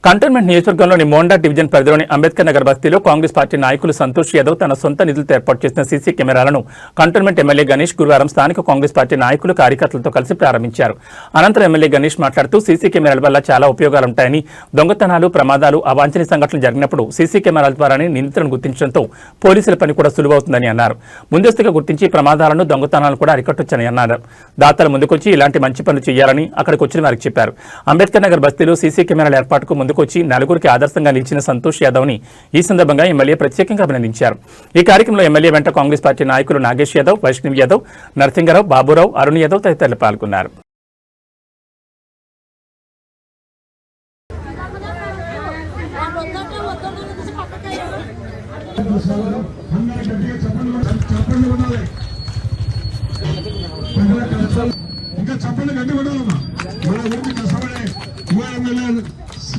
Cantonment నియోజకవర్గంలోని Monda division పరిధిలోని అంబేద్కర్ నగర్ బస్తీలో కాంగ్రెస్ పార్టీ నాయకులు సంతోష్ యాదవ్ తన సొంత నిధులతో ఏర్పాటు చేసిన సీసీ కెమెరాలను కంటోన్మెంట్ ఎమ్మెల్యే గణేష్ గురువారం స్థానిక కాంగ్రెస్ పార్టీ నాయకులు కార్యకర్తలతో కలిసి ప్రారంభించారు. అనంతరం ఎమ్మెల్యే గణేష్ మాట్లాడుతూ సీసీ కెమెరాల వల్ల చాలా ఉపయోగాలుంటాయని, దొంగతనాలు, ప్రమాదాలు, అవాంఛనీయ సంఘటనలు జరిగినప్పుడు సీసీ కెమెరాల ద్వారానే నిందితులను గుర్తించడంతో పోలీసుల పని కూడా సులువవుతుందని అన్నారు. ముందస్తుగా గుర్తించి ప్రమాదాలను, దొంగతనాలను కూడా అరికట్టొచ్చని అన్నారు. దాతలు ముందుకొచ్చి ఇలాంటి మంచి పనులు చేయాలని అక్కడికి వచ్చిన వారికి చెప్పారు. అంబేద్కర్ నగర్ బస్తీలో సీసీ కెమెరాల ఏర్పాటుకు ముందుకొచ్చి నలుగురికి ఆదర్శంగా నిలిచిన సంతోష్ యాదవ్ని ఈ సందర్భంగా ఎమ్మెల్యే ప్రత్యేకంగా అభినందించారు. ఈ కార్యక్రమంలో ఎమ్మెల్యే వెంట కాంగ్రెస్ పార్టీ నాయకులు నాగేష్ యాదవ్, వైష్ణవ్ యాదవ్, నరసింగరావు, బాబురావు, అరుణ్ యాదవ్ తదితరులు పాల్గొన్నారు.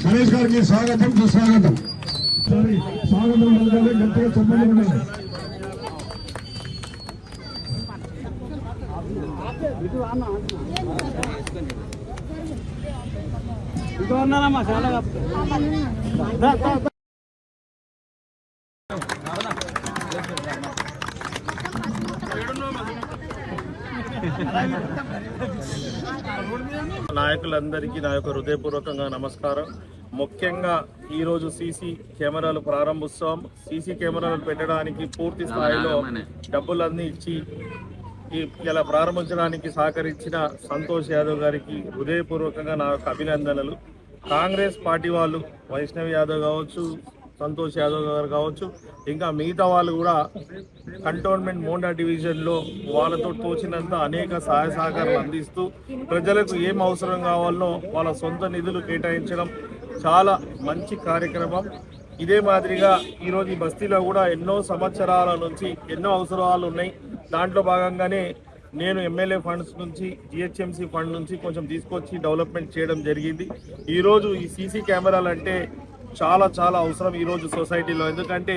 గణేష్ గారికి స్వాగతం, సుస్వాగతం. స్వాగతం గట్టిగా చెప్పండి. నాయకులందరికీ నా యొక్క హృదయపూర్వకంగా నమస్కారం. ముఖ్యంగా ఈరోజు సీసీ కెమెరాలు ప్రారంభోత్సవం. సీసీ కెమెరాలు పెట్టడానికి పూర్తి స్థాయిలో డబ్బులన్నీ ఇచ్చి ఇలా ప్రారంభించడానికి సహకరించిన సంతోష్ యాదవ్ గారికి హృదయపూర్వకంగా నా యొక్క అభినందనలు. కాంగ్రెస్ పార్టీ వాళ్ళు, వైష్ణవ్ యాదవ్ కావచ్చు, సంతోష్ యాదవ్ గారు కావచ్చు, ఇంకా మిగతా వాళ్ళు కూడా కంటోన్మెంట్ మోండా డివిజన్లో వాళ్ళతో తోచినంత అనేక సహాయ సహకారాలు అందిస్తూ ప్రజలకు ఏం అవసరం కావాలనో వాళ్ళ సొంత నిధులు కేటాయించడం చాలా మంచి కార్యక్రమం. ఇదే మాదిరిగా ఈరోజు ఈ బస్తీలో కూడా ఎన్నో సంవత్సరాల నుంచి ఎన్నో అవసరాలు ఉన్నాయి. దాంట్లో భాగంగానే నేను ఎమ్మెల్యే ఫండ్స్ నుంచి, జిహెచ్ఎంసీ ఫండ్ నుంచి కొంచెం తీసుకొచ్చి డెవలప్మెంట్ చేయడం జరిగింది. ఈరోజు ఈ సీసీ కెమెరాలు అంటే చాలా చాలా అవసరం ఈరోజు సొసైటీలో. ఎందుకంటే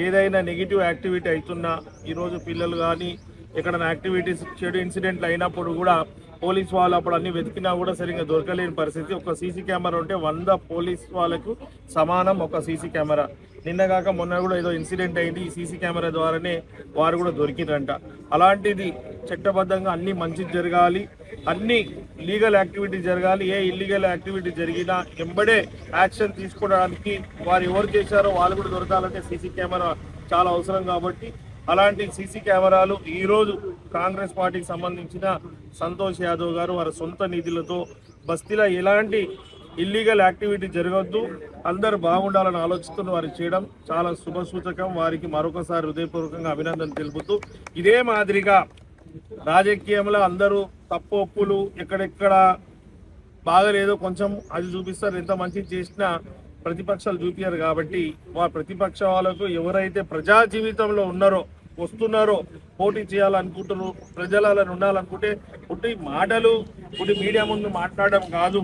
ఏదైనా నెగిటివ్ యాక్టివిటీ అవుతున్నా, ఈరోజు పిల్లలు కానీ ఎక్కడైనా యాక్టివిటీస్, చెడు ఇన్సిడెంట్లు అయినప్పుడు కూడా పోలీస్ వాళ్ళు అప్పుడు అన్ని వెతికినా కూడా సరిగ్గా దొరకలేని పరిస్థితి. ఒక సీసీ కెమెరా ఉంటే 100 పోలీస్ వాళ్ళకు సమానం ఒక సీసీ కెమెరా. నిన్నగాక మొన్న కూడా ఏదో ఇన్సిడెంట్ అయింది, ఈ సీసీ కెమెరా ద్వారానే వారు కూడా దొరికిందంట. అలాంటిది చట్టబద్ధంగా అన్ని మంచిది జరగాలి, అన్ని లీగల్ యాక్టివిటీ జరగాలి. ఏ ఇల్లీగల్ యాక్టివిటీ జరిగినా ఎంబడే యాక్షన్ తీసుకోవడానికి వారు ఎవరు చేశారో వాళ్ళు కూడా దొరకాలంటే సీసీ కెమెరా చాలా అవసరం. కాబట్టి అలాంటి సీసీ కెమెరాలు ఈరోజు కాంగ్రెస్ పార్టీకి సంబంధించిన సంతోష్ యాదవ్ గారు వారి సొంత నిధులతో బస్తీలో ఎలాంటి ఇల్లీగల్ యాక్టివిటీ జరగద్దు, అందరూ బాగుండాలని ఆలోచిస్తున్న వారు చేయడం చాలా శుభసూచకం. వారికి మరొకసారి హృదయపూర్వకంగా అభినందన తెలుపుతూ, ఇదే మాదిరిగా రాజకీయంలో అందరూ తప్పు ఒప్పులు ఎక్కడెక్కడ బాగలేదో కొంచెం అది చూపిస్తారు, ఎంత మంచి చేసినా ప్రతిపక్షాలు చూపించారు. కాబట్టి వారి ప్రతిపక్ష వాళ్ళకు ఎవరైతే ప్రజా జీవితంలో ఉన్నారో, వస్తున్నారో, పోటీ చేయాలనుకుంటున్నారు, ప్రజలను ఉండాలనుకుంటే పుట్టి మాటలు, పుట్టి మీడియా ముందు మాట్లాడడం కాదు,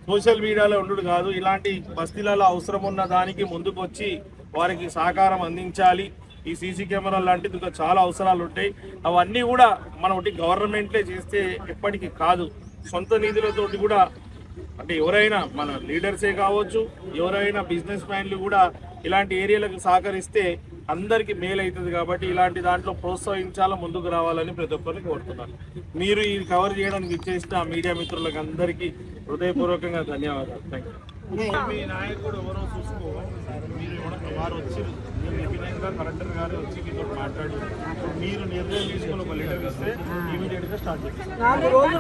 సోషల్ మీడియాలో ఉండడు కాదు, ఇలాంటి బస్తీలలో అవసరం ఉన్న దానికి ముందుకు వచ్చి వారికి సహకారం అందించాలి. ఈ సీసీ కెమెరా లాంటిది ఇంకా చాలా అవసరాలు ఉంటాయి. అవన్నీ కూడా మనం ఒకటి గవర్నమెంట్లే చేస్తే ఎప్పటికీ కాదు, సొంత నిధులతోటి కూడా, అంటే ఎవరైనా మన లీడర్సే కావచ్చు, ఎవరైనా బిజినెస్ మ్యాన్లు కూడా ఇలాంటి ఏరియాలకు సహకరిస్తే అందరికీ మేలు అవుతుంది. కాబట్టి ఇలాంటి దాంట్లో ప్రోత్సహించాలా, ముందుకు రావాలని ప్రతి ఒక్కరిని కోరుతున్నాను. మీరు ఇది కవర్ చేయడానికి ఇచ్చేసిన మీడియా మిత్రులకు అందరికీ హృదయపూర్వకంగా ధన్యవాదాలు. Thank you. మీ నాయకుడు ఎవరో చూసుకో, మీరు వారు వచ్చి విభిన్నంగా కలెక్టర్ గారు వచ్చి మీతో మాట్లాడి మీరు నిర్ణయం తీసుకుని ఒక లెటర్ ఇస్తే ఇమీడియట్గా స్టార్ట్ చేస్తారు.